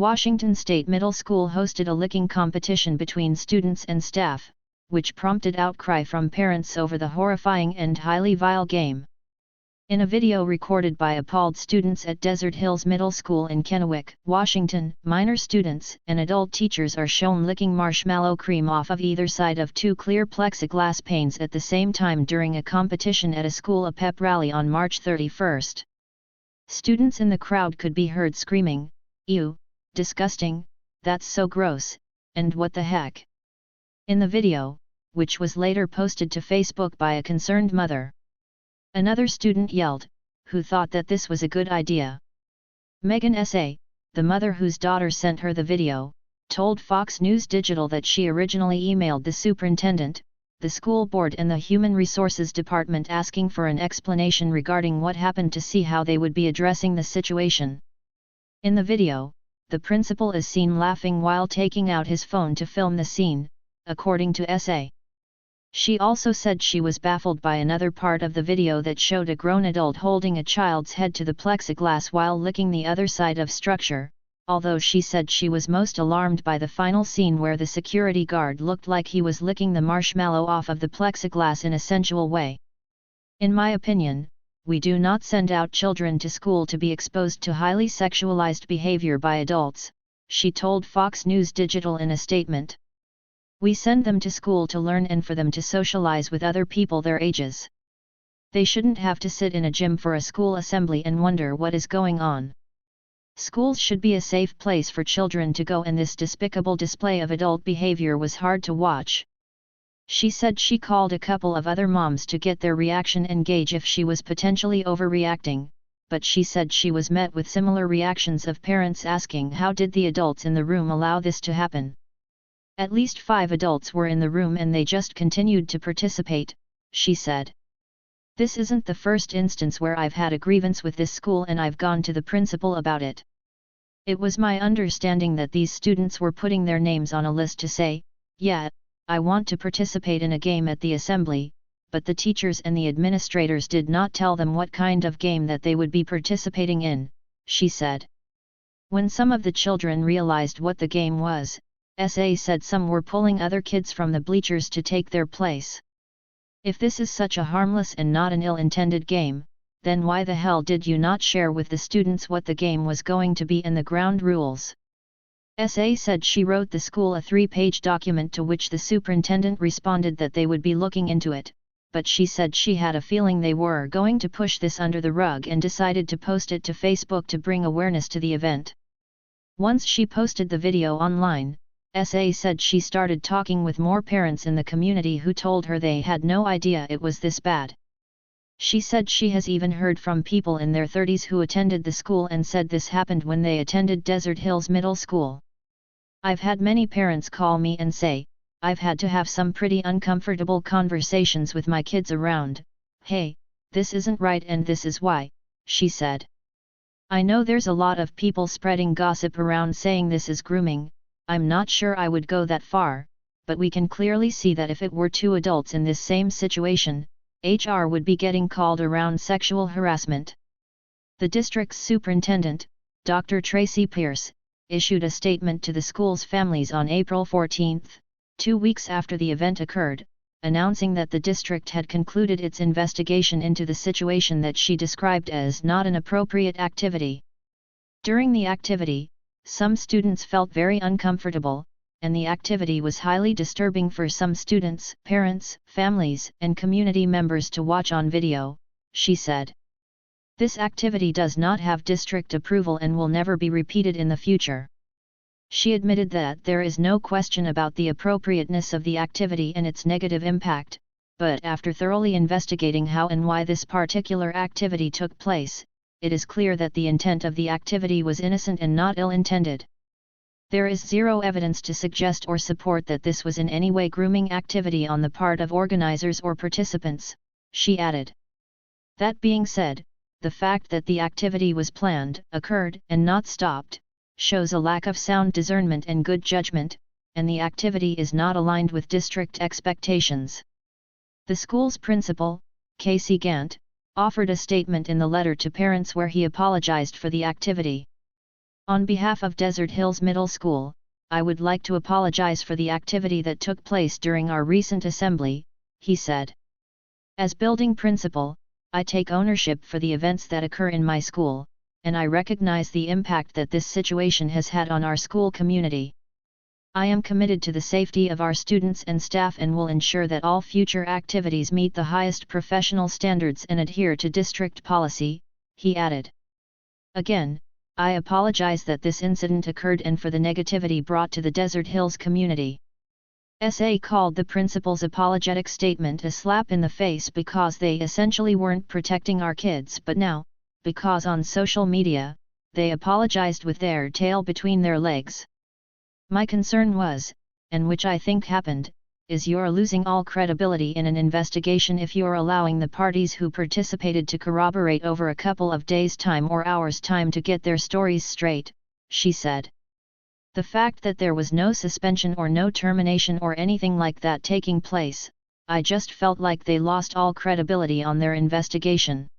Washington State Middle School hosted a licking competition between students and staff, which prompted outcry from parents over the horrifying and highly vile game. In a video recorded by appalled students at Desert Hills Middle School in Kennewick, Washington, minor students and adult teachers are shown licking marshmallow cream off of either side of two clear plexiglass panes at the same time during a competition at a school a pep rally on March 31. Students in the crowd could be heard screaming, "Ew, disgusting, that's so gross, and what the heck?" in the video, which was later posted to Facebook by a concerned mother. Another student yelled, who thought that this was a good idea. Megan S.A., the mother whose daughter sent her the video, told Fox News Digital that she originally emailed the superintendent, the school board and the Human Resources Department asking for an explanation regarding what happened to see how they would be addressing the situation. In the video, the principal is seen laughing while taking out his phone to film the scene, according to S.A. She also said she was baffled by another part of the video that showed a grown adult holding a child's head to the plexiglass while licking the other side of structure, although she said she was most alarmed by the final scene where the security guard looked like he was licking the marshmallow off of the plexiglass in a sensual way. "In my opinion, we do not send out children to school to be exposed to highly sexualized behavior by adults," she told Fox News Digital in a statement. "We send them to school to learn and for them to socialize with other people their ages. They shouldn't have to sit in a gym for a school assembly and wonder what is going on. Schools should be a safe place for children to go, and this despicable display of adult behavior was hard to watch." She said she called a couple of other moms to get their reaction and gauge if she was potentially overreacting, but she said she was met with similar reactions of parents asking how did the adults in the room allow this to happen. "At least 5 adults were in the room and they just continued to participate," she said. "This isn't the first instance where I've had a grievance with this school and I've gone to the principal about it. It was my understanding that these students were putting their names on a list to say, 'Yeah, I want to participate in a game at the assembly,' but the teachers and the administrators did not tell them what kind of game that they would be participating in," she said. When some of the children realized what the game was, S.A. said some were pulling other kids from the bleachers to take their place. "If this is such a harmless and not an ill-intended game, then why the hell did you not share with the students what the game was going to be and the ground rules?" S.A. said she wrote the school a 3-page document to which the superintendent responded that they would be looking into it, but she said she had a feeling they were going to push this under the rug and decided to post it to Facebook to bring awareness to the event. Once she posted the video online, S.A. said she started talking with more parents in the community who told her they had no idea it was this bad. She said she has even heard from people in their 30s who attended the school and said this happened when they attended Desert Hills Middle School. "I've had many parents call me and say, I've had to have some pretty uncomfortable conversations with my kids around, 'Hey, this isn't right and this is why,'" she said. "I know there's a lot of people spreading gossip around saying this is grooming. I'm not sure I would go that far, but we can clearly see that if it were 2 adults in this same situation, HR would be getting called around sexual harassment." The district's superintendent, Dr. Tracy Pierce, issued a statement to the school's families on April 14, 2 weeks after the event occurred, announcing that the district had concluded its investigation into the situation that she described as not an appropriate activity. During the activity, some students felt very uncomfortable, and the activity was highly disturbing for some students, parents, families, and community members to watch on video, she said. "This activity does not have district approval and will never be repeated in the future." She admitted that there is no question about the appropriateness of the activity and its negative impact, but after thoroughly investigating how and why this particular activity took place, it is clear that the intent of the activity was innocent and not ill-intended. "There is zero evidence to suggest or support that this was in any way grooming activity on the part of organizers or participants," she added. That being said, the fact that the activity was planned, occurred, and not stopped, shows a lack of sound discernment and good judgment, and the activity is not aligned with district expectations. The school's principal, Casey Gant, offered a statement in the letter to parents where he apologized for the activity. On behalf of Desert Hills Middle School, I would like to apologize for the activity that took place during our recent assembly, he said. As building principal, I take ownership for the events that occur in my school, and I recognize the impact that this situation has had on our school community. I am committed to the safety of our students and staff and will ensure that all future activities meet the highest professional standards and adhere to district policy, he added. Again, I apologize that this incident occurred and for the negativity brought to the Desert Hills community. SA called the principal's apologetic statement a slap in the face because they essentially weren't protecting our kids, but now, because on social media, they apologized with their tail between their legs. My concern was, and which I think happened, is you're losing all credibility in an investigation if you're allowing the parties who participated to corroborate over a couple of days' time or hours' time to get their stories straight, she said. The fact that there was no suspension or no termination or anything like that taking place, I just felt like they lost all credibility on their investigation.